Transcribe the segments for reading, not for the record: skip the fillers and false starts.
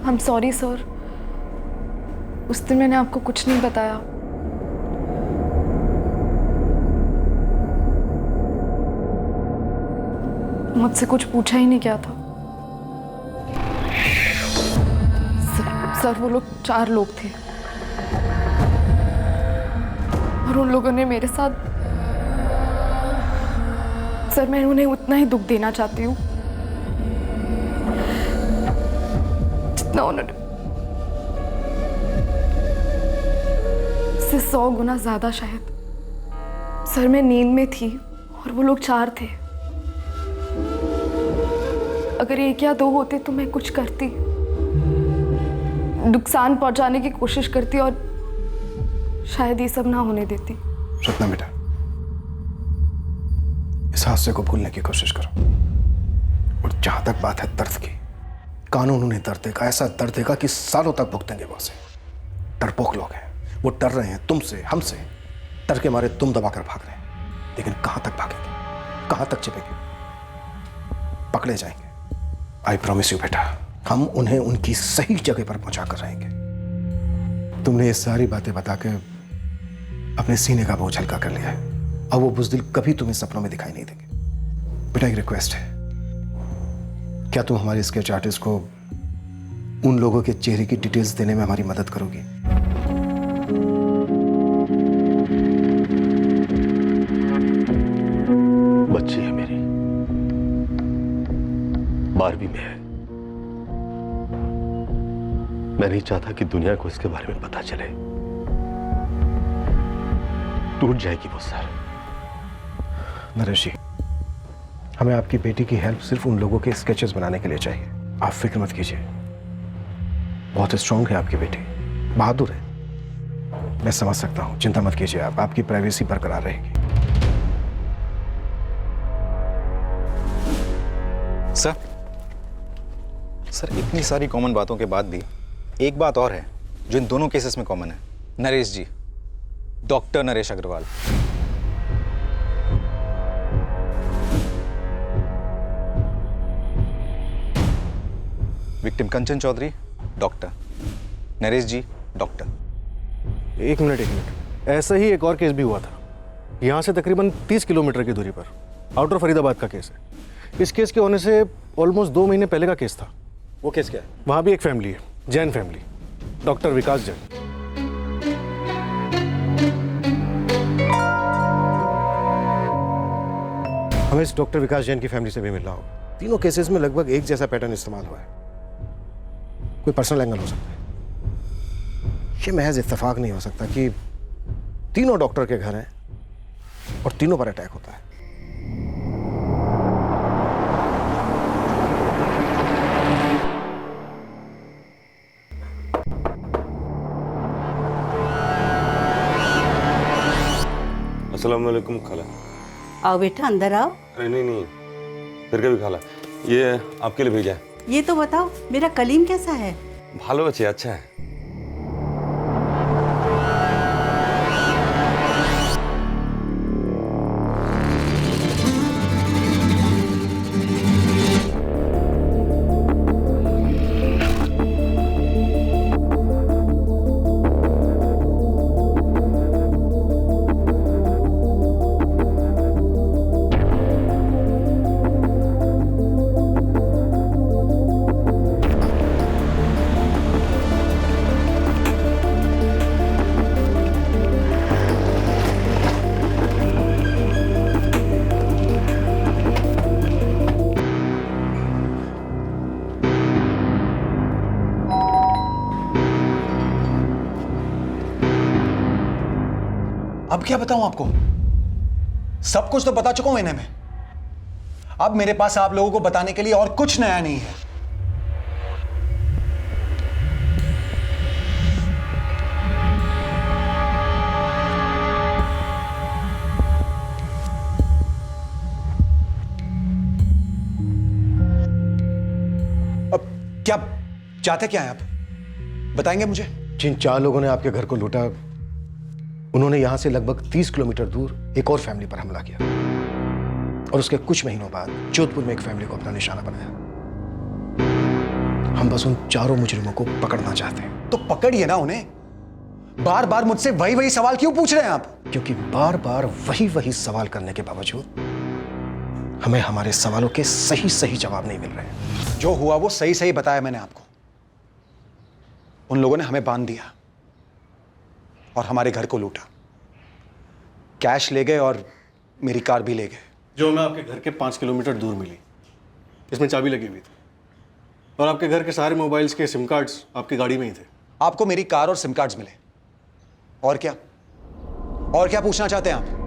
I'm sorry sir, उस दिन मैंने आपको कुछ नहीं बताया। मुझसे कुछ पूछा ही नहीं क्या था। सर वो लोग 4 लोग थे और उन लोगों ने मेरे साथ, सर मैं उन्हें उतना ही दुख देना चाहती हूँ जितना उन्होंने, इससे 100 गुना ज्यादा शायद। सर मैं नींद में थी और वो लोग 4 थे। अगर 1 या 2 होते तो मैं कुछ करती, नुकसान पहुंचाने की कोशिश करती और शायद ये सब ना होने देती। रत्ना बेटा, इस हादसे को भूलने की कोशिश करो। और जहां तक बात है दर्द की, कानून उन्हें दर्द देगा, ऐसा दर्द देगा कि सालों तक भुगतेंगे वो उसे। डरपोक लोग हैं, वो डर रहे हैं तुमसे, हमसे। डर के मारे तुम दबाकर भाग रहे हैं, लेकिन कहां तक भागेंगे, कहां तक छिपेंगे? पकड़े जाएंगे। आई प्रॉमिस यू बेटा, हम उन्हें उनकी सही जगह पर पहुंचा कर रहेंगे। तुमने ये सारी बातें बता के अपने सीने का बोझ हल्का कर लिया है। अब वो बुज़दिल कभी तुम्हें सपनों में दिखाई नहीं देंगे। बेटा एक रिक्वेस्ट है, क्या तुम हमारे स्केच आर्टिस्ट को उन लोगों के चेहरे की डिटेल्स देने में हमारी मदद करोगी? बच्ची है मेरी, 12वीं में है। मैं नहीं चाहता कि दुनिया को इसके बारे में पता चले। टूट जाएगी वो सर। नरेश जी, हमें आपकी बेटी की हेल्प सिर्फ उन लोगों के स्केचेस बनाने के लिए चाहिए। आप फिक्र मत कीजिए, बहुत स्ट्रांग है आपकी बेटी, बहादुर है। मैं समझ सकता हूं, चिंता मत कीजिए आप, आपकी प्राइवेसी बरकरार रहेगी। सर इतनी सारी कॉमन बातों के बाद भी एक बात और है जो इन दोनों केसेस में कॉमन है। नरेश जी, डॉक्टर नरेश अग्रवाल। विक्टिम कंचन चौधरी, डॉक्टर। नरेश जी, डॉक्टर। एक मिनट, ऐसा ही एक और केस भी हुआ था, यहाँ से तकरीबन 30 किलोमीटर की दूरी पर, आउटर फरीदाबाद का केस है। इस केस के होने से ऑलमोस्ट 2 महीने पहले का केस था। वो केस क्या है? वहाँ भी एक फैमिली है, जैन फैमिली, डॉक्टर विकास जैन। हमें इस डॉक्टर विकास जैन की फैमिली से भी मिलना होगा। तीनों केसेस में लगभग एक जैसा पैटर्न इस्तेमाल हुआ है। कोई पर्सनल एंगल हो सकता है। ये महज इत्तेफाक नहीं हो सकता कि तीनों डॉक्टर के घर हैं और तीनों पर अटैक होता है। अस्सलाम वालेकुम खाला। आओ बेटा, अंदर आओ। अरे नहीं, फिर कभी खाला, ये आपके लिए भेजा है। ये तो बताओ, मेरा कलीम कैसा है? भालो अच्छे, अच्छा है। अब क्या बताऊं आपको? सब कुछ तो बता चुका हूं इन्हें मैं। अब मेरे पास आप लोगों को बताने के लिए और कुछ नया नहीं है। अब क्या चाहते क्या हैं आप? बताएंगे मुझे? जिन 4 लोगों ने आपके घर को लूटा, उन्होंने यहां से लगभग 30 किलोमीटर दूर एक और फैमिली पर हमला किया और उसके कुछ महीनों बाद जोधपुर में एक फैमिली को अपना निशाना बनाया। हम बस उन चारों मुजरिमों को पकड़ना चाहते हैं। तो पकड़िए ना उन्हें। बार बार मुझसे वही वही सवाल क्यों पूछ रहे हैं आप? क्योंकि बार बार वही वही सवाल करने के बावजूद हमें हमारे सवालों के सही सही जवाब नहीं मिल रहे। जो हुआ वो सही सही बताया मैंने आपको। उन लोगों ने हमें बांध दिया और हमारे घर को लूटा, कैश ले गए और मेरी कार भी ले गए। जो हमें आपके घर के 5 किलोमीटर दूर मिली, इसमें चाबी लगी हुई थी और आपके घर के सारे मोबाइल्स के सिम कार्ड्स आपकी गाड़ी में ही थे। आपको मेरी कार और सिम कार्ड्स मिले, और क्या? और क्या पूछना चाहते हैं आप?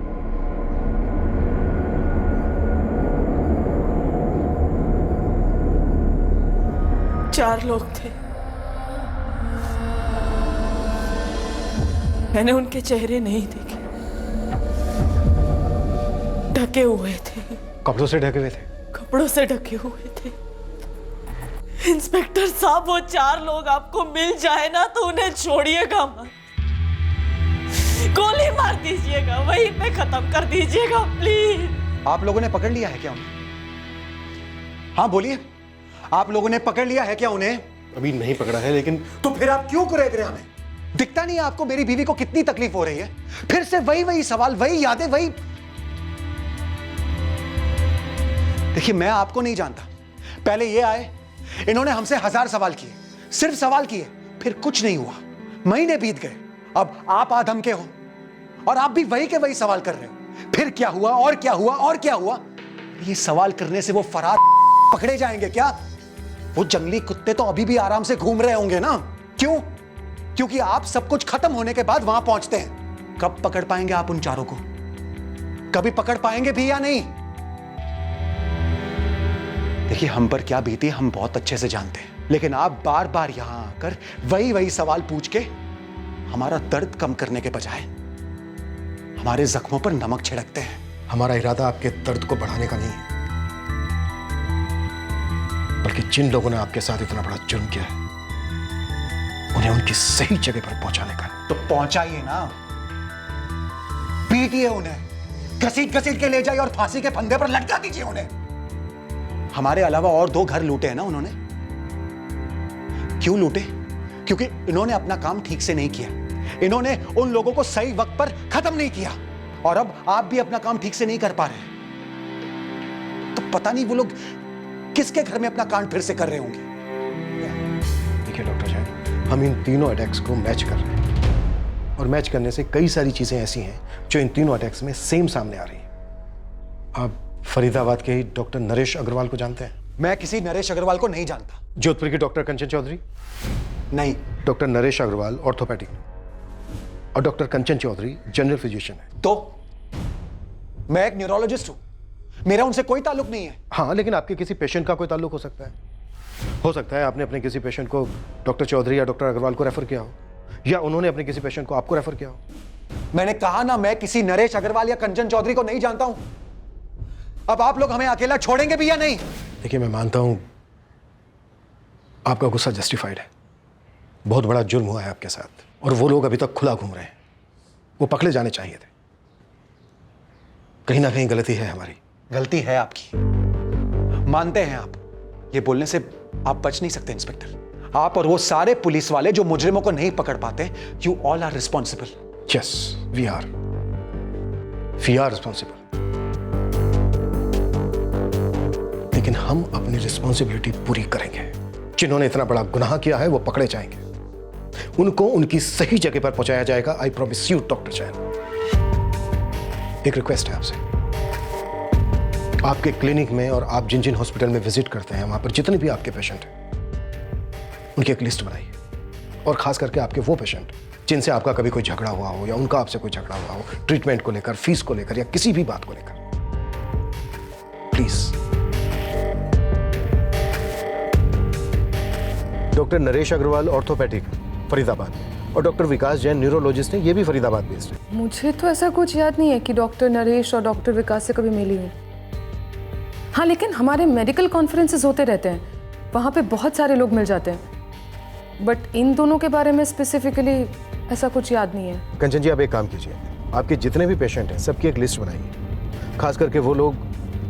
चार लोग थे। मैंने उनके चेहरे नहीं देखे, ढके हुए थे, कपड़ों से ढके हुए थे। कपड़ों से ढके हुए थे। इंस्पेक्टर साहब, वो चार लोग आपको मिल जाए ना तो उन्हें छोड़िएगा मत, गोली मार दीजिएगा, वहीं पे खत्म कर दीजिएगा प्लीज। आप लोगों ने पकड़ लिया है क्या उन्हें? हाँ बोलिए, आप लोगों ने पकड़ लिया है क्या उन्हें? अभी नहीं पकड़ा है, लेकिन तो फिर आप क्यों कुरेद रहे हैं हमें? दिखता नहीं है आपको मेरी बीवी को कितनी तकलीफ हो रही है? फिर से वही वही सवाल, वही यादें, वही। देखिए, मैं आपको नहीं जानता। पहले ये आए, इन्होंने हमसे 1000 सवाल किए, सिर्फ सवाल किए, फिर कुछ नहीं हुआ। महीने बीत गए, अब आप आधम के हो और आप भी वही के वही सवाल कर रहे हो। फिर क्या हुआ और क्या हुआ और क्या हुआ? ये सवाल करने से वो फरार पकड़े जाएंगे क्या? वो जंगली कुत्ते तो अभी भी आराम से घूम रहे होंगे ना? क्यों? क्योंकि आप सब कुछ खत्म होने के बाद वहां पहुंचते हैं। कब पकड़ पाएंगे आप उन चारों को? कभी पकड़ पाएंगे भी या नहीं? देखिए, हम पर क्या बीती हम बहुत अच्छे से जानते हैं, लेकिन आप बार बार यहां आकर वही वही सवाल पूछ के हमारा दर्द कम करने के बजाय हमारे जख्मों पर नमक छिड़कते हैं। हमारा इरादा आपके दर्द को बढ़ाने का नहीं है, बल्कि जिन लोगों ने आपके साथ इतना बड़ा जुर्म किया है उन्हें उनकी सही जगह पर पहुंचाने का। तो पहुंचाइए ना, पीटिए उन्हें, घसीट घसीट के ले जाइए और फांसी के फंदे पर लटका दीजिए उन्हें। हमारे अलावा और 2 घर लूटे हैं ना उन्होंने। क्यों लूटे? क्योंकि इन्होंने अपना काम ठीक से नहीं किया, इन्होंने उन लोगों को सही वक्त पर खत्म नहीं किया, और अब आप भी अपना काम ठीक से नहीं कर पा रहे। तो पता नहीं वो लोग किसके घर में अपना कांड फिर से कर रहे होंगे। देखिए डॉक्टर जैन, हम इन तीनों अटैक्स को मैच कर रहे हैं और मैच करने से कई सारी चीजें ऐसी हैं जो इन तीनों अटैक्स में सेम सामने आ रही हैं। आप फरीदाबाद के ही डॉक्टर नरेश अग्रवाल को जानते हैं? मैं किसी नरेश अग्रवाल को नहीं जानता। जोधपुर की डॉक्टर कंचन चौधरी? नहीं। डॉक्टर नरेश अग्रवाल ऑर्थोपेडिक और डॉक्टर कंचन चौधरी जनरल फिजिशियन है। तो मैं एक न्यूरोलॉजिस्ट हूं, मेरा उनसे कोई ताल्लुक नहीं है। हाँ, लेकिन आपके किसी पेशेंट का कोई ताल्लुक हो सकता है। हो सकता है आपने अपने किसी पेशेंट को डॉक्टर चौधरी या डॉक्टर अग्रवाल को रेफर किया हो, या उन्होंने अपने किसी पेशेंट को आपको रेफर किया हो। मैंने कहा ना, मैं किसी नरेश अग्रवाल या कंचन चौधरी को नहीं जानता हूं। अब आप लोग हमें अकेला छोड़ेंगे भी या नहीं? देखिए, मैं मानता हूं आपका गुस्सा जस्टिफाइड है, बहुत बड़ा जुर्म हुआ है आपके साथ और वो लोग अभी तक खुला घूम रहे हैं, वो पकड़े जाने चाहिए थे। कहीं ना कहीं गलती है हमारी। गलती है आपकी, मानते हैं आप। ये बोलने से आप बच नहीं सकते इंस्पेक्टर। आप और वो सारे पुलिस वाले जो मुजरिमों को नहीं पकड़ पाते, you all are responsible. Yes, we are responsible. लेकिन हम अपनी रिस्पॉन्सिबिलिटी पूरी करेंगे। जिन्होंने इतना बड़ा गुनाह किया है वो पकड़े जाएंगे, उनको उनकी सही जगह पर पहुंचाया जाएगा। I promise you doctor Jain. एक रिक्वेस्ट है आपसे, आपके क्लिनिक में और आप जिन जिन हॉस्पिटल में विजिट करते हैं वहां पर जितने भी आपके पेशेंट हैं उनकी एक लिस्ट बनाइए, और खास करके आपके वो पेशेंट जिनसे आपका कभी कोई झगड़ा हुआ हो या उनका आपसे कोई झगड़ा हुआ हो, ट्रीटमेंट को लेकर, फीस को लेकर या किसी भी बात को लेकर। Please. Doctor Naresh Agarwal orthopaedic Faridabad और डॉक्टर विकास जैन न्यूरोलॉजिस्ट हैं, ये भी फरीदाबाद बेस्ड है। मुझे तो ऐसा कुछ याद नहीं है कि डॉक्टर नरेश और डॉक्टर विकास से कभी मिली हूँ। हाँ, लेकिन हमारे मेडिकल कॉन्फ्रेंसेस होते रहते हैं, वहाँ पे बहुत सारे लोग मिल जाते हैं, बट इन दोनों के बारे में स्पेसिफिकली ऐसा कुछ याद नहीं है। कंचन जी, आप एक काम कीजिए, आपके जितने भी पेशेंट हैं सबकी एक लिस्ट बनाइए, खास करके वो लोग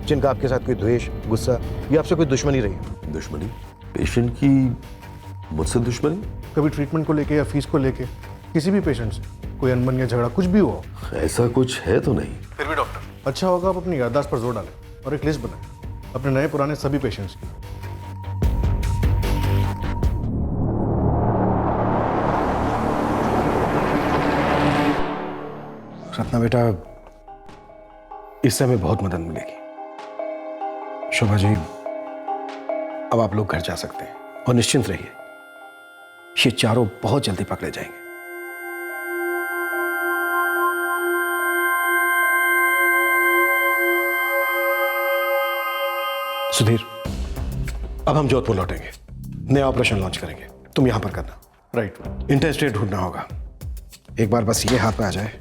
जिनका आपके साथ कोई द्वेष, गुस्सा या आपसे कोई दुश्मनी रही है। दुश्मनी? पेशेंट की मुझसे दुश्मनी? कभी ट्रीटमेंट को लेके या फीस को लेके किसी भी पेशेंट से कोई अनबन या झगड़ा कुछ भी हुआ हो। ऐसा कुछ है तो नहीं। फिर भी डॉक्टर, अच्छा होगा आप अपनी याददाश्त पर जोर डालें और एक लिस्ट बनाएं अपने नए पुराने सभी पेशेंट्स की। रत्ना बेटा, इससे हमें बहुत मदद मिलेगी। शोभा जी, अब आप लोग घर जा सकते हैं और निश्चिंत रहिए, ये चारों बहुत जल्दी पकड़े जाएंगे। सुधीर, अब हम जोधपुर लौटेंगे, नया ऑपरेशन लॉन्च करेंगे। तुम यहां पर करना। राइट। इंटेंसिटी ढूंढना होगा। एक बार बस ये हाथ में आ जाए,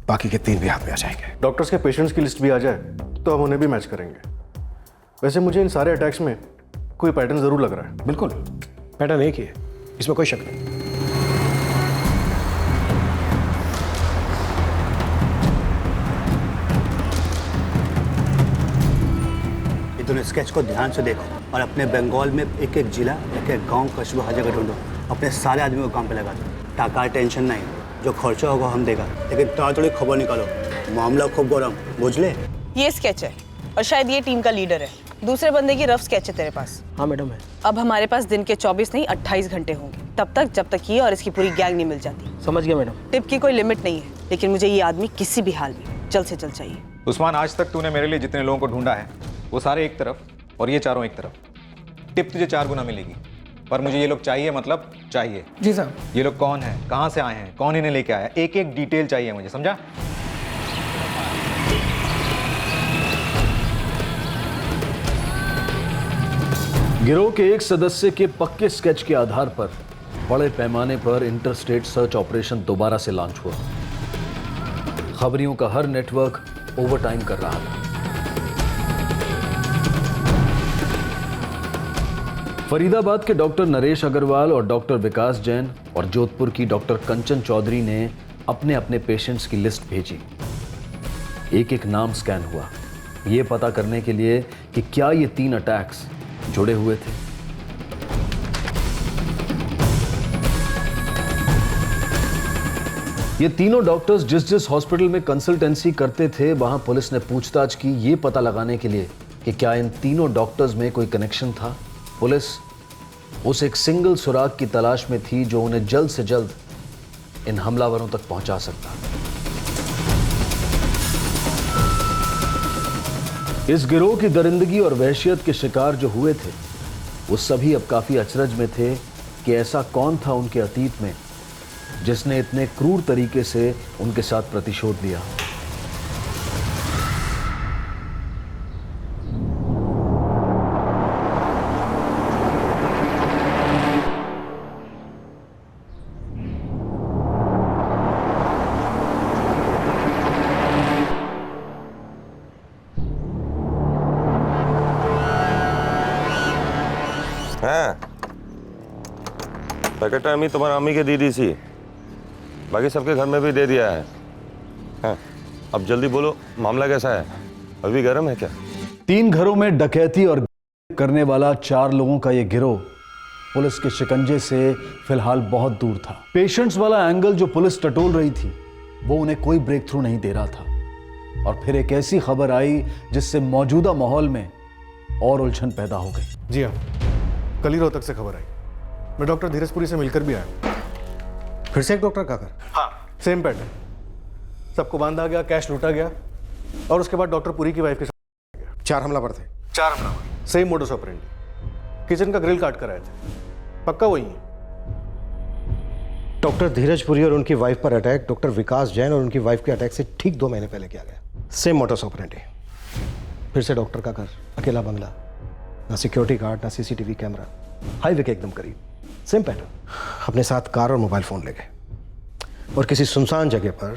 बाकी के 3 भी हाथ में आ जाएंगे। डॉक्टर्स के पेशेंट्स की लिस्ट भी आ जाए तो हम उन्हें भी मैच करेंगे। वैसे मुझे इन सारे अटैक्स में कोई पैटर्न जरूर लग रहा है। बिल्कुल, पैटर्न एक ही है, इसमें कोई शक नहीं। ये दोनों स्केच को ध्यान से देखो और अपने बंगाल में एक एक जिला, एक एक गांव, कस्बा, हर जगह ढूंढो। अपने सारे आदमी को काम पे लगा दो। टाका टेंशन नहीं, जो खर्चा होगा हम देगा, लेकिन ताड़ाताड़ी खबर निकालो। मामला खूब गरम, बुझले? ये स्केच है और शायद ये टीम का लीडर है। दूसरे बंदे की रफ स्केच है तेरे पास? हाँ मैडम है। अब हमारे पास दिन के 24 नहीं 28 घंटे होंगे, तब तक जब तक ये और इसकी पूरी गैंग नहीं मिल जाती। समझ गया मैडम। टिप की कोई लिमिट नहीं है, लेकिन मुझे ये आदमी किसी भी हाल में जल्द से जल्द चाहिए। उस्मान, आज तक तूने मेरे लिए जितने लोगों को ढूंढा है वो सारे एक तरफ और ये चारों एक तरफ। टिप तुझे 4 गुना मिलेगी, पर मुझे ये लोग चाहिए, मतलब चाहिए। जी साहब। ये लोग कौन है, कहाँ से आए हैं, कौन इन्हें लेके आया, एक एक डिटेल चाहिए मुझे, समझा? गिरोह के एक सदस्य के पक्के स्केच के आधार पर बड़े पैमाने पर इंटरस्टेट सर्च ऑपरेशन दोबारा से लॉन्च हुआ। खबरियों का हर नेटवर्क ओवरटाइम कर रहा था। फरीदाबाद के डॉक्टर नरेश अग्रवाल और डॉक्टर विकास जैन और जोधपुर की डॉक्टर कंचन चौधरी ने अपने अपने पेशेंट्स की लिस्ट भेजी। एक एक नाम स्कैन हुआ, यह पता करने के लिए कि क्या ये 3 अटैक्स जुड़े हुए थे। ये तीनों डॉक्टर्स जिस जिस हॉस्पिटल में कंसल्टेंसी करते थे, वहां पुलिस ने पूछताछ की, ये पता लगाने के लिए कि क्या इन तीनों डॉक्टर्स में कोई कनेक्शन था। पुलिस उस एक सिंगल सुराग की तलाश में थी जो उन्हें जल्द से जल्द इन हमलावरों तक पहुंचा सकता। इस गिरोह की दरिंदगी और वहशियत के शिकार जो हुए थे, वो सभी अब काफी अचरज में थे कि ऐसा कौन था उनके अतीत में जिसने इतने क्रूर तरीके से उनके साथ प्रतिशोध लिया। पैकेट अम्मी तुम्हारा अम्मी के दीदी सी, बाकी सबके घर में भी दे दिया है। हाँ, अब जल्दी बोलो, मामला कैसा है? अभी गर्म है क्या? 3 घरों में डकैती और करने वाला 4 लोगों का यह गिरोह पुलिस के शिकंजे से फिलहाल बहुत दूर था। पेशेंट्स वाला एंगल जो पुलिस टटोल रही थी, वो उन्हें कोई ब्रेक थ्रू नहीं दे रहा था। और फिर एक ऐसी खबर आई जिससे मौजूदा माहौल में और उलझन पैदा हो गई। जी हाँ, कल ही रोहतक से खबर आई। मैं डॉक्टर धीरजपुरी से मिलकर भी आया। फिर से एक डॉक्टर का घर? हाँ, सेम पैटर्न। सबको बांधा गया, कैश लूटा गया और उसके बाद डॉक्टर पुरी की वाइफ के साथ गया। 4 हमलावर थे? 4 हमलावर, सेम मोडस ऑपरेंडी। किचन का ग्रिल काट कर आए थे, पक्का वही है। डॉक्टर धीरजपुरी और उनकी वाइफ पर अटैक डॉक्टर विकास जैन और उनकी वाइफ के अटैक से ठीक 2 महीने पहले किया गया। Same modus operandi. फिर से डॉक्टर का घर, अकेला बंगला, ना सिक्योरिटी गार्ड, ना सीसीटीवी कैमरा, हाईवे के एकदम करीब, सेम पैटर्न। अपने साथ कार और मोबाइल फोन ले गए और किसी सुनसान जगह पर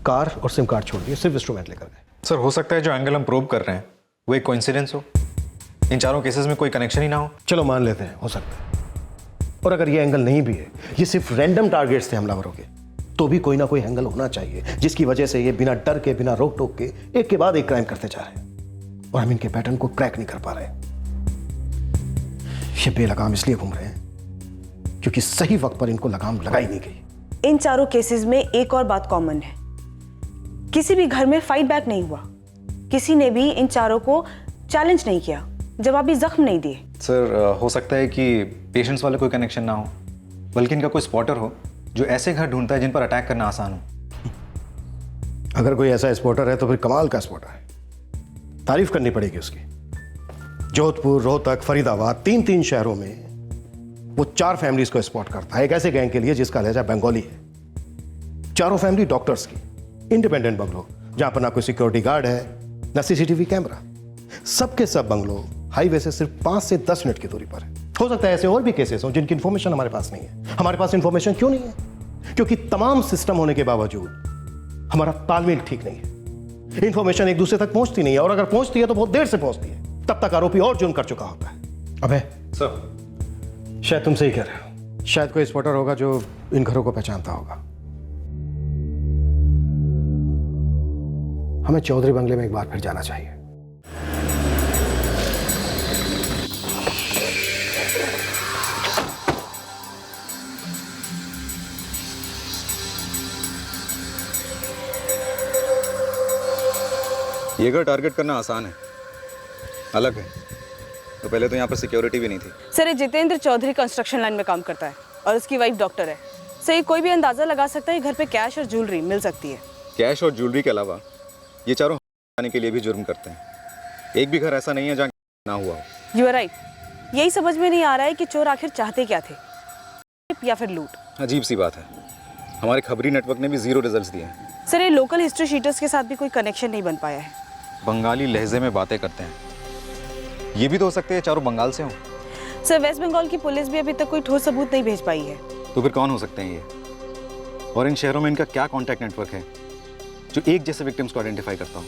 कार और सिम कार्ड छोड़ दिए, सिर्फ इंस्ट्रूमेंट लेकर गए। सर, हो सकता है जो एंगल हम प्रूव कर रहे हैं वो एक कोइंसिडेंस हो, इन चारों केसेस में कोई कनेक्शन ही ना हो। चलो मान लेते हैं, हो सकता है। और अगर ये एंगल नहीं भी है, ये सिर्फ रैंडम टारगेट्स थे हमलावरों के, तो भी कोई ना कोई एंगल होना चाहिए जिसकी वजह से ये बिना डर के, बिना रोक टोक के एक के बाद एक क्राइम करते जा रहे हैं और हम इनके पैटर्न को क्रैक नहीं कर पा रहे। ये बेलगाम इसलिए घूम रहे हैं क्योंकि सही वक्त पर इनको लगाम लगाई नहीं गई। इन चारों केसेस में एक और बात कॉमन है, किसी भी घर में फाइट बैक नहीं हुआ, किसी ने भी इन चारों को चैलेंज नहीं किया, जवाबी जख्म नहीं दिए। सर हो सकता है कि पेशेंट्स वाला कोई कनेक्शन ना हो, बल्कि इनका कोई स्पॉटर हो जो ऐसे घर ढूंढता है जिन पर अटैक करना आसान हो। अगर कोई ऐसा स्पॉटर है तो फिर कमाल का स्पॉटर है, तारीफ करनी पड़ेगी उसकी। जोधपुर, रोहतक, फरीदाबाद, 3 शहरों में वो 4 फैमिलीज को स्पॉट करता है, एक ऐसे गैंग के लिए जिसका लहजा बंगाली है। चारों फैमिली डॉक्टर्स की, इंडिपेंडेंट बंगलो जहां पर ना कोई सिक्योरिटी गार्ड है ना सीसीटीवी कैमरा। सबके सब बंगलो हाईवे से सिर्फ 5 से 10 मिनट की दूरी पर है। हो सकता है ऐसे और भी केसेस हो जिनकी इंफॉर्मेशन हमारे पास नहीं है। हमारे पास इंफॉर्मेशन क्यों नहीं है? क्योंकि तमाम सिस्टम होने के बावजूद हमारा तालमेल ठीक नहीं है। इंफॉर्मेशन एक दूसरे तक पहुंचती नहीं है, और अगर पहुंचती है तो बहुत देर से पहुंचती है। तब तक आरोपी और जुर्म कर चुका होता है। अबे सर शायद तुम सही कह रहे हो, शायद कोई स्पॉटर होगा जो इन घरों को पहचानता होगा। हमें चौधरी बंगले में एक बार फिर जाना चाहिए। ये घर टारगेट करना आसान है, अलग है तो पहले तो यहाँ पर सिक्योरिटी भी नहीं थी। सर ये जितेंद्र चौधरी कंस्ट्रक्शन लाइन में काम करता है और उसकी वाइफ डॉक्टर है। सर ये कोई भी अंदाजा लगा सकता है घर पे कैश और ज्वेलरी मिल सकती है। कैश और ज्वेलरी के अलावा ये चारों आने के लिए भी जुर्म करते हैं। एक भी घर ऐसा नहीं है जहाँ ना हुआ हो। यू आर राइट, यही समझ में नहीं आ रहा है कि चोर आखिर चाहते क्या थे, या फिर लूट। अजीब सी बात है, हमारे खबरी नेटवर्क ने भी 0 रिजल्ट्स दिए हैं। सर ये लोकल हिस्ट्री शीटर्स के साथ भी कोई कनेक्शन नहीं बन पाया है। बंगाली लहजे में बातें करते हैं, ये भी तो हो सकते हैं चारों बंगाल से हों। सर वेस्ट बंगाल की पुलिस भी अभी तक कोई ठोस सबूत नहीं भेज पाई है। तो फिर कौन हो सकते हैं ये, और इन शहरों में इनका क्या कॉन्टैक्ट नेटवर्क है जो एक जैसे विक्टिम्स को आइडेंटिफाई करता हो?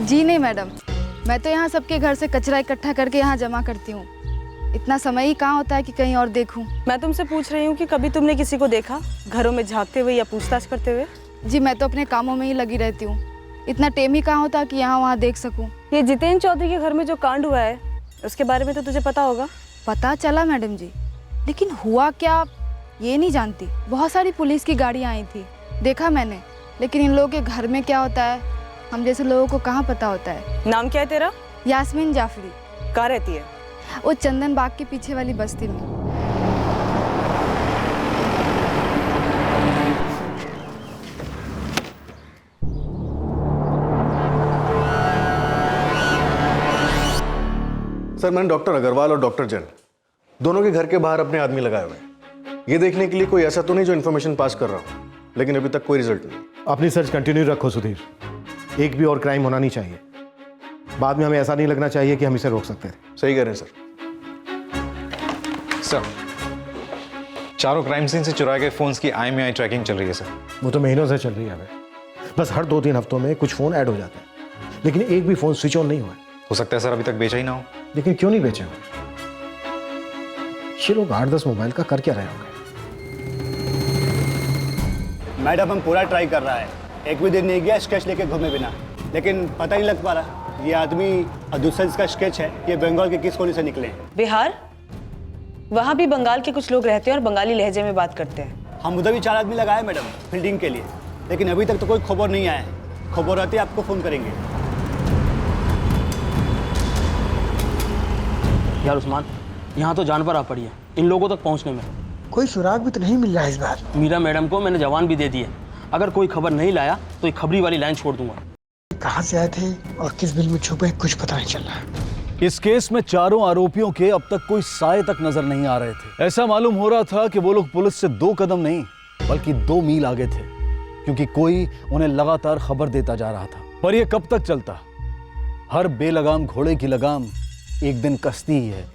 जी नहीं मैडम, मैं तो यहाँ सबके घर से कचरा इकट्ठा करके यहाँ जमा करती हूँ। इतना समय ही कहाँ होता है कि कहीं और देखूँ। मैं तुमसे पूछ रही हूँ कि कभी तुमने किसी को देखा घरों में झांकते हुए या पूछताछ करते हुए? जी मैं तो अपने कामों में ही लगी रहती हूँ, इतना टेम ही कहाँ होता कि यहाँ वहाँ देख सकूँ। ये जितेंद्र चौधरी के घर में जो कांड हुआ है उसके बारे में तो तुझे पता होगा? पता चला मैडम जी, लेकिन हुआ क्या ये नहीं जानती। बहुत सारी पुलिस की गाड़ियाँ आई थी, देखा मैंने, लेकिन इन लोगों के घर में क्या होता है हम जैसे लोगों को कहाँ पता होता है। नाम क्या है तेरा? यास्मीन जाफरी। कहाँ रहती है? वो चंदन बाग के पीछे वाली बस्ती में। सर मैंने डॉक्टर अग्रवाल और डॉक्टर जैन दोनों के घर के बाहर अपने आदमी लगाए हुए हैं। ये देखने के लिए कोई ऐसा तो नहीं जो इन्फॉर्मेशन पास कर रहा हो, लेकिन अभी तक कोई रिजल्ट नहीं। अपनी सर्च कंटिन्यू रखो सुधीर, एक भी और क्राइम होना नहीं चाहिए। बाद में हमें ऐसा नहीं लगना चाहिए कि हम इसे रोक सकते थे। सही कह रहे हैं सर। सर चारों क्राइम सीन से चुराए गए फोन्स की IMEI ट्रैकिंग चल रही है सर। वो तो महीनों से चल रही है हमें, बस हर 2-3 हफ्तों में कुछ फ़ोन ऐड हो जाते हैं, लेकिन एक भी फ़ोन स्विच ऑन नहीं हुआ है। हो सकता है सर अभी तक बेचा ही ना हो। लेकिन क्यों नहीं बेचे हो? ये लोग 8-10 मोबाइल का कर क्या रहे होंगे? मैडम हम पूरा ट्राई कर रहा है, एक भी दिन नहीं गया स्केच लेके घूमे बिना, लेकिन पता ही लग पा रहा ये आदमी दूसरा जिसका स्केच है ये बंगाल के किस कोने से निकले हैं। बिहार, वहाँ भी बंगाल के कुछ लोग रहते हैं और बंगाली लहजे में बात करते हैं। हम उधर भी 4 आदमी लगाए मैडम फील्डिंग के लिए, लेकिन अभी तक तो कोई खबर नहीं आया है। खबर आती है आपको फ़ोन करेंगे। यार उस्मान, यहाँ तो जान पर आ पड़ी है इन लोगों तक पहुँचने में। कोई सुराग भी तो नहीं मिल रहा है इस बार। मीरा मैडम को मैंने जवान भी दे दी है, अगर कोई खबर नहीं लाया तो एक खबरी वाली लाइन छोड़ दूंगा। कहाँ से आए थे और किस बिल में छुपे कुछ पता नहीं चल रहा। इस केस में चारों आरोपियों के अब तक कोई साए तक नजर नहीं आ रहे थे। ऐसा मालूम हो रहा था कि वो लोग पुलिस से 2 कदम नहीं बल्कि 2 मील आगे थे, क्योंकि कोई उन्हें लगातार खबर देता जा रहा था। पर यह कब तक चलता? हर बेलगाम घोड़े की लगाम एक दिन कसती ही है।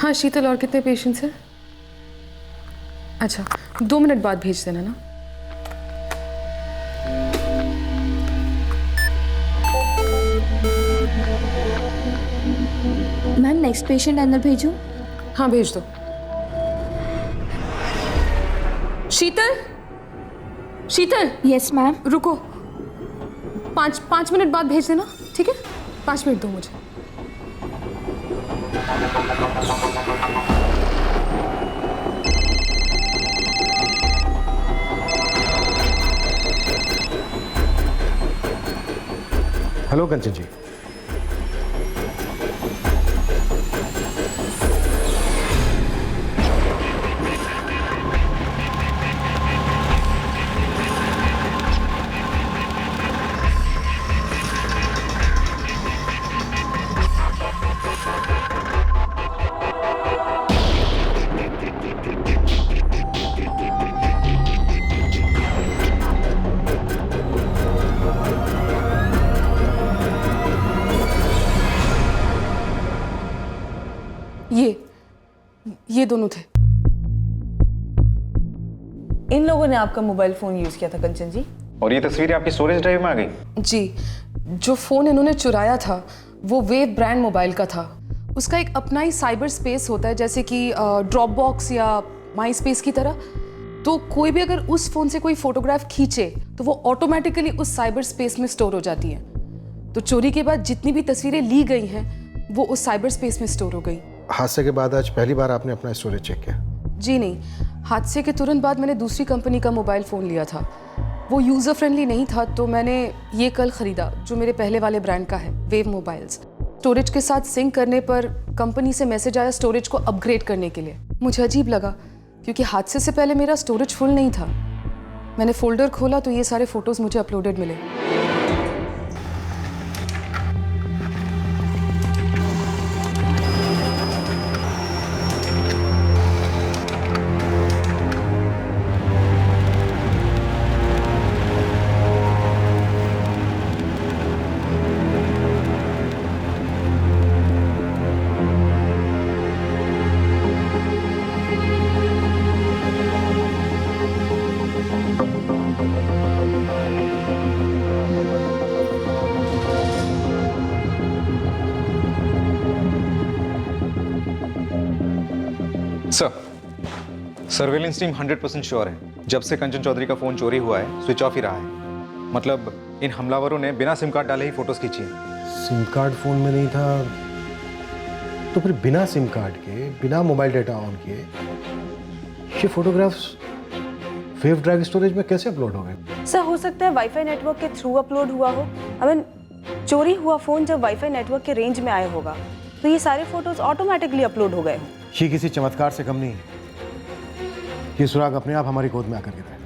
हाँ शीतल, और कितने पेशेंट्स हैं? अच्छा 2 मिनट बाद भेज देना ना। मैम नेक्स्ट पेशेंट अंदर भेजूं? हाँ भेज दो। शीतल, शीतल। Yes ma'am. रुको, 5 मिनट बाद भेज देना, ठीक है? 5 मिनट दो मुझे। हेलो कंचन जी। ये दोनों थे। इन लोगों ने आपका मोबाइल फोन यूज किया था कंचन जी? और ये तस्वीरें आपकी स्टोरेज ड्राइव में आ गई? जी, जो फोन इन्होंने चुराया था वो वेव ब्रांड मोबाइल का था। उसका एक अपना ही साइबर स्पेस होता है, जैसे कि ड्रॉप बॉक्स या माई स्पेस की तरह। तो कोई भी अगर उस फोन से कोई फोटोग्राफ खींचे तो वो ऑटोमेटिकली उस साइबर स्पेस में स्टोर हो जाती है। तो चोरी के बाद जितनी भी तस्वीरें ली गई हैं वो उस साइबर स्पेस में स्टोर हो गई। हादसे के बाद आज पहली बार आपने अपना स्टोरेज चेक किया? जी नहीं, हादसे के तुरंत बाद मैंने दूसरी कंपनी का मोबाइल फ़ोन लिया था। वो यूज़र फ्रेंडली नहीं था, तो मैंने ये कल ख़रीदा जो मेरे पहले वाले ब्रांड का है, वेव मोबाइल्स। स्टोरेज के साथ सिंक करने पर कंपनी से मैसेज आया स्टोरेज को अपग्रेड करने के लिए। मुझे अजीब लगा क्योंकि हादसे से पहले मेरा स्टोरेज फुल नहीं था। मैंने फोल्डर खोला तो ये सारे फ़ोटोज़ मुझे अपलोडेड मिले। सर, सर्वेलेंस टीम 100% श्योर है जब से कंचन चौधरी का फोन चोरी हुआ है स्विच ऑफ ही रहा है। मतलब इन हमलावरों ने बिना सिम कार्ड डाले ही फोटोज खींची है। सिम कार्ड फोन में नहीं था तो फिर बिना सिम कार्ड के, बिना मोबाइल डेटा ऑन किए ये फोटोग्राफ्स वेव ड्राइव स्टोरेज में कैसे अपलोड हो गए? सर हो सकता है वाईफाई नेटवर्क के थ्रू अपलोड हुआ हो। आई मीन चोरी हुआ फोन जब वाईफाई नेटवर्क के रेंज में आया होगा तो ये सारे फोटोज ऑटोमेटिकली अपलोड हो गए हों। ये किसी चमत्कार से कम नहीं है। ये सुराग अपने आप हमारी गोद में आकर गिरा है।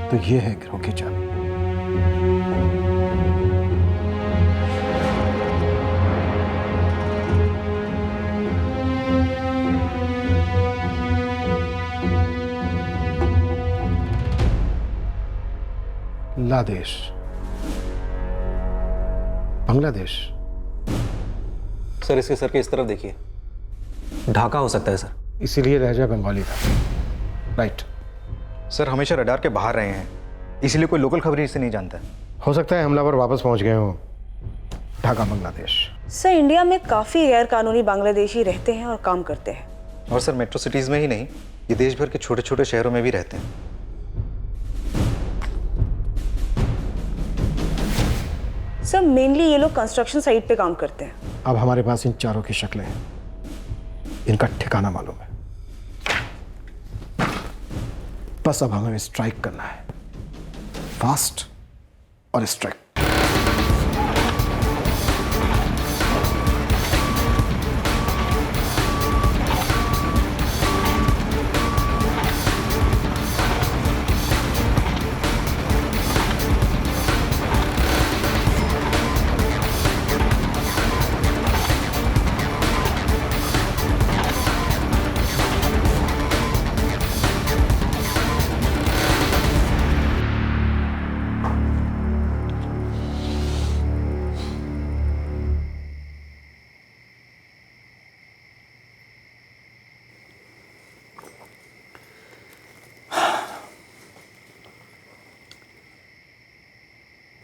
तो ये है गिरोह की चाबी। लादेश, बांग्लादेश। सर इसके सर के इस तरफ देखिए, ढाका हो सकता है सर। इसीलिए लहजा बंगाली था। राइट। सर हमेशा रडार के बाहर रहे हैं, इसलिए कोई लोकल खबर इसे नहीं जानता। हो सकता है हमलावर वापस पहुंच गए हो ढाका, बांग्लादेश। सर इंडिया में काफी गैर कानूनी बांग्लादेशी रहते हैं और काम करते हैं। और सर मेट्रो सिटीज में ही नहीं, ये देश भर के छोटे छोटे शहरों में भी रहते हैं। सर मेनली ये लोग कंस्ट्रक्शन साइट पे काम करते हैं। अब हमारे पास इन चारों की शक्लें हैं, इनका ठिकाना मालूम है। बस अब हमें स्ट्राइक करना है, फास्ट और स्ट्राइक।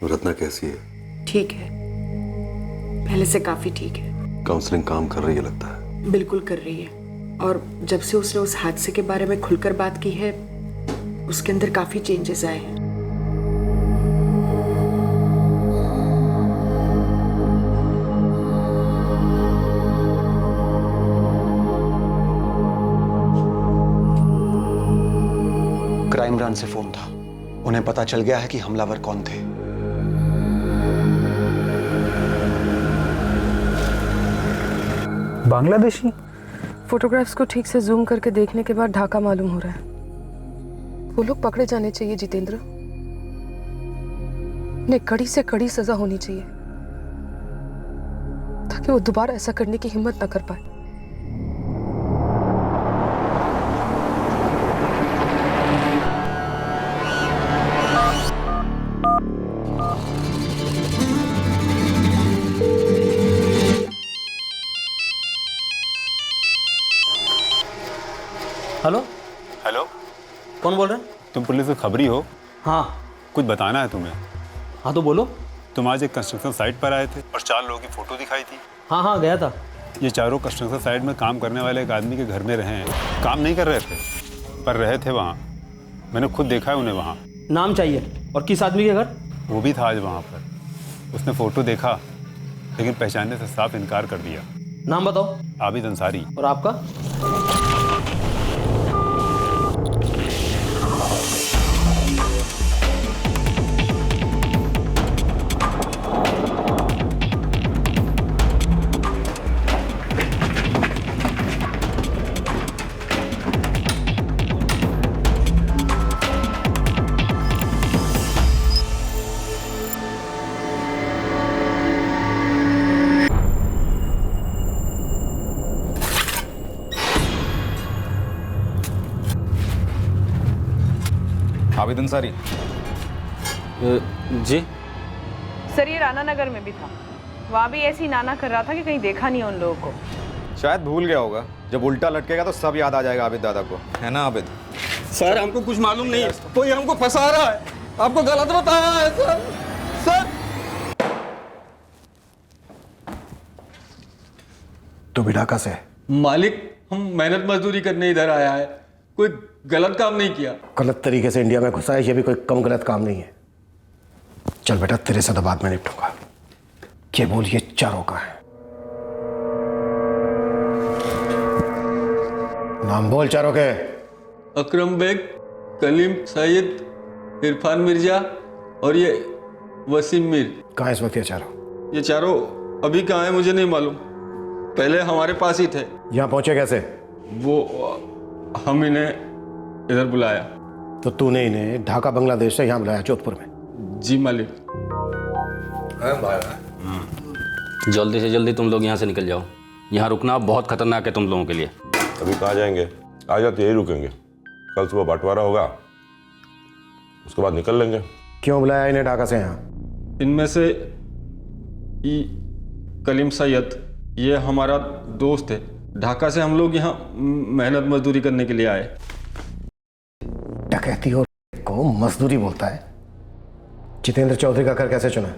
रत्ना कैसी है? ठीक है, पहले से काफी ठीक है। काउंसलिंग काम कर रही है लगता है। बिल्कुल कर रही है, और जब से उसने उस हादसे के बारे में खुलकर बात की है, उसके अंदर काफी चेंजेस आए हैं। क्राइम ब्रांच से फोन था, उन्हें पता चल गया है कि हमलावर कौन थे। बांग्लादेशी? फोटोग्राफ्स को ठीक से जूम करके देखने के बाद ढाका मालूम हो रहा है। वो लोग पकड़े जाने चाहिए जितेंद्र, उन्हें कड़ी से कड़ी सजा होनी चाहिए ताकि वो दोबारा ऐसा करने की हिम्मत न कर पाए। हेलो हेलो, कौन बोल रहे हैं? तुम पुलिस से खबरी हो? हाँ कुछ बताना है तुम्हें। हाँ तो बोलो। तुम आज एक कंस्ट्रक्शन साइट पर आए थे और 4 लोगों की फोटो दिखाई थी। हाँ हाँ गया था। ये चारों कंस्ट्रक्शन साइट में काम करने वाले एक आदमी के घर में रहे हैं। काम नहीं कर रहे थे पर रहे थे वहाँ। मैंने खुद देखा है उन्हें वहाँ। नाम चाहिए और किस आदमी के घर? वो भी था आज वहाँ पर। उसने फोटो देखा लेकिन पहचानने से साफ इनकार कर दिया। नाम बताओ। आबिद अंसारी। और आपका? आबिद अंसारी। जी सर, ये राना नगर में भी था, वहाँ भी ऐसी नाना कर रहा था कि कहीं देखा नहीं उन लोगों को। शायद भूल गया होगा, जब उल्टा लटकेगा तो सब याद आ जाएगा आबिद दादा को, है ना आबिद? सर हमको कुछ मालूम नहीं है, कोई हमको फंसा रहा है, आपको गलत बताया है सर। सर तू भी ढाका से? मालिक, हम मेहनत मजदूरी करने इधर आया है, कोई गलत काम नहीं किया। गलत तरीके से इंडिया में घुसा है, ये भी कोई कम गलत काम नहीं है। चल बेटा, तेरे से तो बाद में निपटूंगा। ये बोल, ये चारों का है? नाम बोल चारों के। अकरम बेग, कलीम सैयद, इरफान मिर्जा और ये वसीम मीर। कहाँ इस वक्त ये चारों? ये चारों अभी कहाँ है मुझे नहीं मालूम, पहले हमारे पास ही थे। यहाँ पहुंचे कैसे? वो हम इन्हें इधर बुलाया। तो तूने इन्हें ढाका बांग्लादेश से यहाँ बुलाया, जोधपुर में? जी मालिक। जल्दी से जल्दी तुम लोग यहाँ से निकल जाओ, यहाँ रुकना बहुत खतरनाक है तुम लोगों के लिए। अभी कहाँ जाएंगे? आज रात यही रुकेंगे, कल सुबह बंटवारा होगा, उसके बाद निकल लेंगे। क्यों बुलाया इन्हें ढाका से यहाँ? इनमें से कलीम सैयद, ये हमारा दोस्त है। ढाका से हम लोग यहाँ मेहनत मजदूरी करने के लिए आए। डकैती और को मजदूरी बोलता है? जितेंद्र चौधरी का घर कैसे चुना?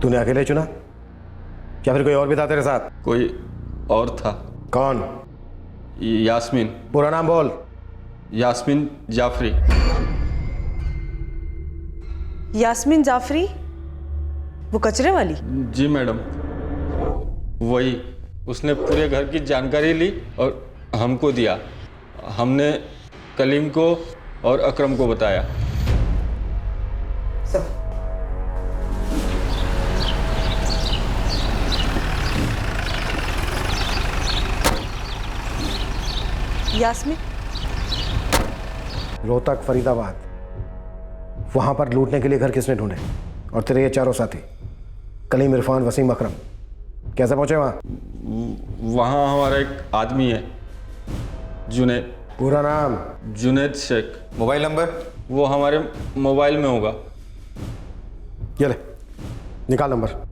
तूने अकेले चुना या फिर कोई और भी था तेरे साथ? कोई और था। कौन? यास्मीन। पूरा नाम बोल। यास्मीन जाफरी। यास्मीन जाफरी, वो कचरे वाली? जी मैडम, वही। उसने पूरे घर की जानकारी ली और हमको दिया। हमने कलीम को और अकरम को बताया। यास्मीन? रोहतक, फरीदाबाद, वहां पर लूटने के लिए घर किसने ढूंढे? और तेरे ये चारों साथी कलीम, इरफान, वसीम, अकरम कैसे पहुंचे वहां? वहाँ हमारा एक आदमी है, जुनैद। पूरा नाम? जुनैद शेख। Mobile number? वो हमारे मोबाइल में होगा। ये ले, निकाल नंबर।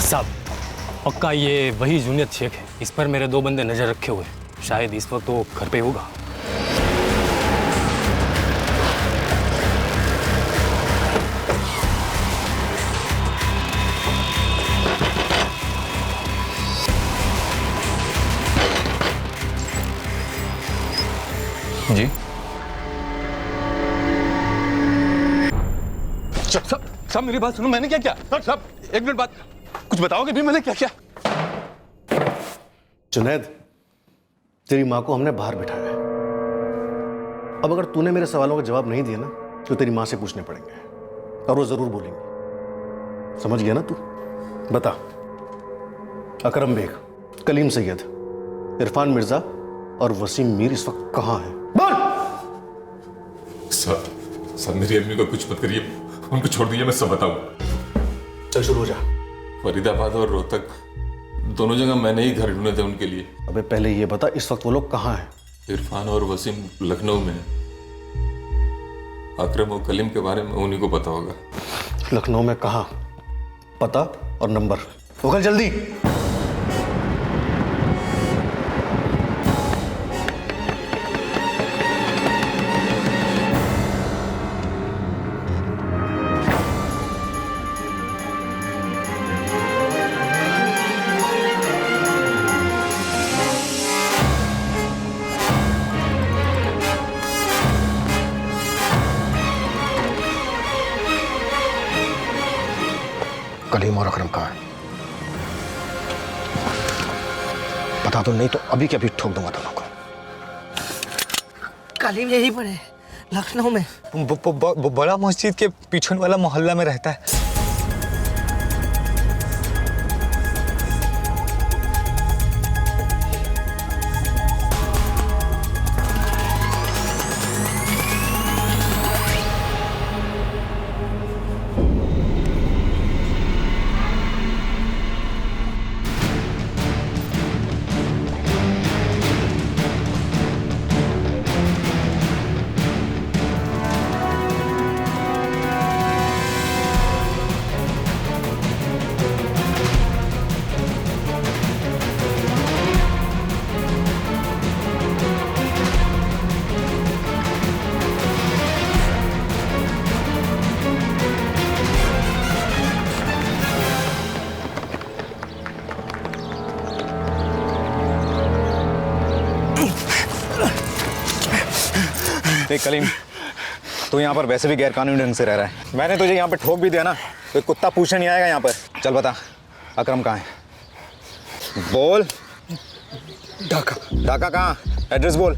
सब पक्का ये वही जूनियत शेख है। इस पर मेरे 2 बंदे नजर रखे हुए हैं। शायद इस वक्त तो घर पे होगा। जी साहब मेरी बात सुनो, मैंने क्या किया? साहब 1 मिनट बात, कुछ बताओगे भी मैंने क्या किया? जुनैद, तेरी माँ को हमने बाहर बिठाया है। अब अगर तूने मेरे सवालों का जवाब नहीं दिया ना तो तेरी माँ से पूछने पड़ेंगे और वो जरूर बोलेंगे। समझ गया ना तू? बता, अकरम बेग, कलीम सैयद, इरफान मिर्जा और वसीम मीर इस वक्त कहाँ हैं? बोल। सर मेरी अम्मी को कुछ मत करिए, उनको छोड़ दीजिए, मैं सब बताऊं। चल शुरू हो जा। फरीदाबाद और रोहतक दोनों जगह मैंने ही घर ढूंढे थे उनके लिए। अबे पहले ये बता, इस वक्त वो लोग कहाँ हैं? इरफान और वसीम लखनऊ में। अकरम और कलीम के बारे में उन्हीं को पता होगा। लखनऊ में कहाँ? पता और नंबर। उगल जल्दी। कलीम और अकरम कहाँ है? बता दो, नहीं तो अभी के अभी ठोक दूंगा दोनों को। कलीम यहीं पर है, लखनऊ में। बड़ा मस्जिद के पीछे वाला मोहल्ला में रहता है। देख कलीम, तू यहाँ पर वैसे भी गैर कानूनी ढंग से रह रहा है। मैंने तुझे यहाँ पर ठोक भी दिया ना, तो कुत्ता पूछने नहीं आएगा यहाँ पर। चल बता, अकरम कहाँ है? बोल। ढाका। ढाका कहाँ? एड्रेस बोल।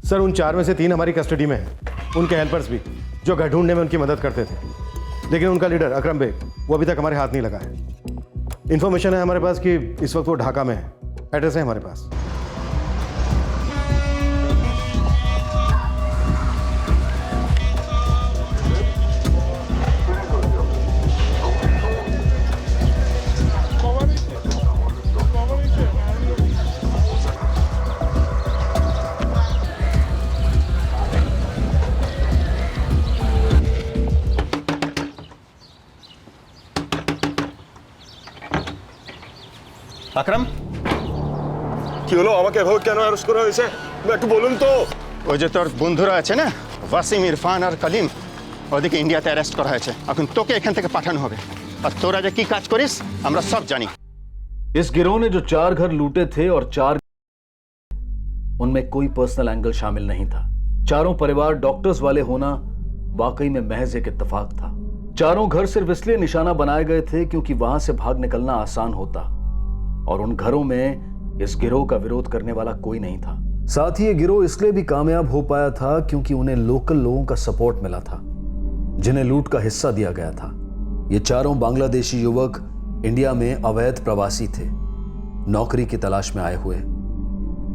सर, उन 4 में से 3 हमारी कस्टडी में हैं। उनके हेल्पर्स भी, जो घर ढूंढने में उनकी मदद करते थे। लेकिन उनका लीडर अकरम बेग, वो अभी तक हमारे हाथ नहीं लगा है। इन्फॉर्मेशन है हमारे पास कि इस वक्त वो ढाका में है। एड्रेस है हमारे पास। আকরাম, কি হলো? আমাকে এভাবে কেন অ্যারেস্ট করা হয়েছে একটু বলুন তো। ওই যে তোর বন্ধুরা আছে না, ওয়াসিম, ইরফান আর কলিম, ওদেরকে ইন্ডিয়াতে অ্যারেস্ট করা হয়েছে। এখন তোকে এখান থেকে পাঠানো হবে। আর তোরা যে কি কাজ করিস আমরা সব জানি। इस गिरोह ने जो 4 घर लूटे थे और 4 उनमें कोई पर्सनल एंगल शामिल नहीं था। चारों परिवार डॉक्टर्स वाले होना वाकई में महज एक इत्तेफाक था। चारों घर सिर्फ इसलिए निशाना बनाए गए थे क्योंकि वहां से भाग निकलना आसान होता और उन घरों में इस गिरोह का विरोध करने वाला कोई नहीं था। साथ ही ये गिरोह इसलिए भी कामयाब हो पाया था क्योंकि उन्हें लोकल लोगों का सपोर्ट मिला था, जिन्हें लूट का हिस्सा दिया गया था। ये चारों बांग्लादेशी युवक इंडिया में अवैध प्रवासी थे, नौकरी की तलाश में आए हुए,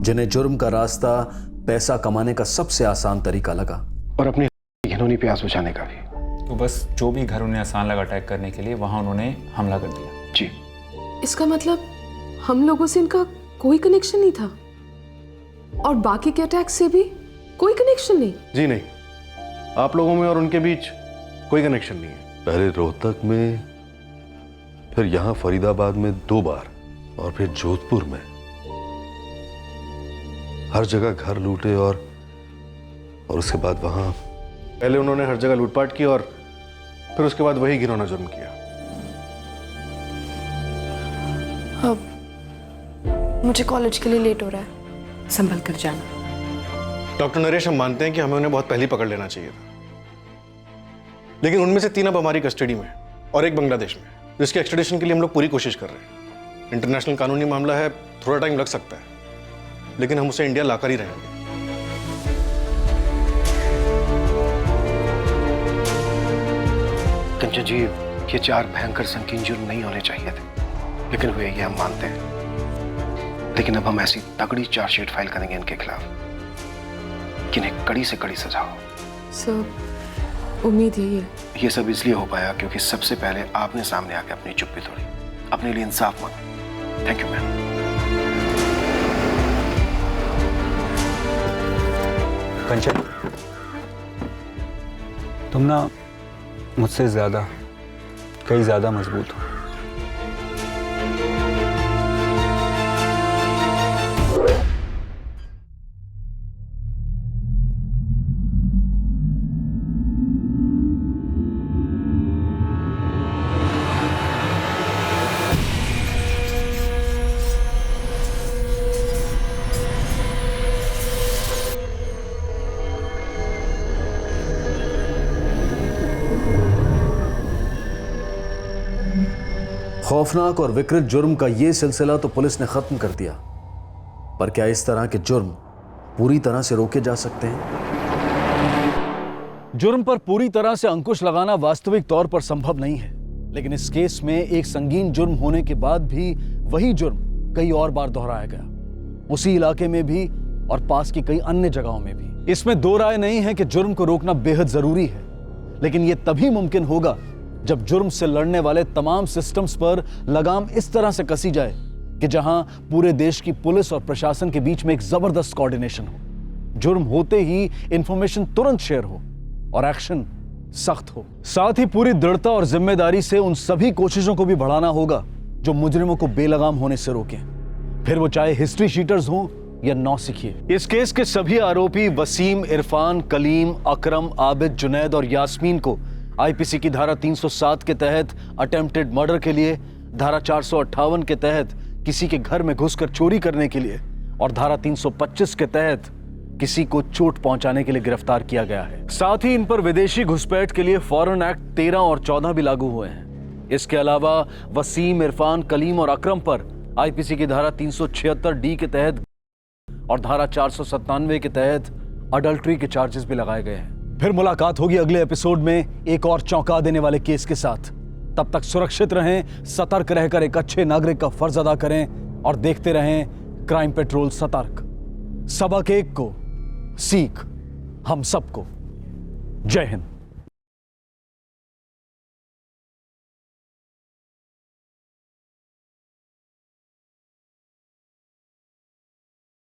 जिन्हें जुर्म का रास्ता पैसा कमाने का सबसे आसान तरीका लगा और अपनी घिनौनी प्यास बुझाने का भी। तो बस जो भी घर उन्हें आसान लगा अटैक करने के लिए, वहां उन्होंने हमला कर दिया। जी। इसका मतलब हम लोगों से इनका कोई कनेक्शन नहीं था और बाकी के अटैक से भी कोई कनेक्शन नहीं? जी नहीं, आप लोगों में और उनके बीच कोई कनेक्शन नहीं है। पहले रोहतक में, फिर यहां फरीदाबाद में 2 बार और फिर जोधपुर में। हर जगह घर लूटे और उसके बाद वहां पहले उन्होंने हर जगह लूटपाट की और फिर उसके बाद वही घिनौना जुर्म किया। अब मुझे कॉलेज के लिए लेट हो रहा है, संभल कर जाना। डॉक्टर नरेश, हम मानते हैं कि हमें उन्हें बहुत पहले पकड़ लेना चाहिए था, लेकिन उनमें से 3 अब हमारी कस्टडी में और 1 बांग्लादेश में, जिसके एक्सट्रेडिशन के लिए हम लोग पूरी कोशिश कर रहे हैं। इंटरनेशनल कानूनी मामला है, थोड़ा टाइम लग सकता है, लेकिन हम उसे इंडिया लाकर ही रहेंगे। कंचन जी, ये 4 भयंकर संकीर्ण जुर्म नहीं होने चाहिए थे, लेकिन हुए, ये हम मानते हैं। लेकिन अब हम ऐसी तगड़ी चार्जशीट फाइल करेंगे इनके खिलाफ कि इन्हें कड़ी से कड़ी सजा हो। सर, उम्मीद यही है। ये सब इसलिए हो पाया क्योंकि सबसे पहले आपने सामने आके अपनी चुप्पी तोड़ी, अपने लिए इंसाफ मांगा। Thank you ma'am. कंचन, तुम ना मुझसे ज़्यादा, कहीं ज़्यादा मजबूत हो। खौफनाक और विकृत जुर्म का यह सिलसिला तो पुलिस ने खत्म कर दिया, पर क्या इस तरह के जुर्म पूरी तरह से रोके जा सकते हैं? जुर्म पर पूरी तरह से अंकुश लगाना वास्तविक तौर पर संभव नहीं है, लेकिन इस केस में एक संगीन जुर्म होने के बाद भी वही जुर्म कई और बार दोहराया गया, उसी इलाके में भी और पास की कई अन्य जगहों में भी। इसमें दो राय नहीं है कि जुर्म को रोकना बेहद जरूरी है, लेकिन यह तभी मुमकिन होगा जब जुर्म से लड़ने वाले तमाम सिस्टम्स पर लगाम इस तरह से कसी जाए कि जहां पूरे देश की पुलिस और प्रशासन के बीच में एक जबरदस्त कोऑर्डिनेशन हो, जुर्म होते ही इंफॉर्मेशन तुरंत शेयर हो और एक्शन सख्त हो। साथ ही पूरी दृढ़ता और जिम्मेदारी से उन सभी कोशिशों को भी बढ़ाना होगा जो मुजरिमों को बेलगाम होने से रोकें, फिर वो चाहे हिस्ट्री शीटर्स हों या नौसिखिए। इस केस के सभी आरोपी वसीम, इरफान, कलीम, अकरम, आबिद, जुनैद और यास्मीन को आईपीसी की धारा 307 के तहत अटेम्प्टेड मर्डर के लिए, धारा 458 के तहत किसी के घर में घुसकर चोरी करने के लिए और धारा 325 के तहत किसी को चोट पहुंचाने के लिए गिरफ्तार किया गया है। साथ ही इन पर विदेशी घुसपैठ के लिए फॉरेन एक्ट 13 और 14 भी लागू हुए हैं। इसके अलावा वसीम, इरफान, कलीम और अकरम पर आईपीसी की धारा 376D के तहत और धारा 497 के तहत अडल्ट्री के चार्जेस भी लगाए गए हैं। फिर मुलाकात होगी अगले एपिसोड में एक और चौंका देने वाले केस के साथ। तब तक सुरक्षित रहें, सतर्क रहकर एक अच्छे नागरिक का फर्ज अदा करें और देखते रहें क्राइम पेट्रोल सतर्क। सबक एक को, सीख हम सबको। जय हिंद।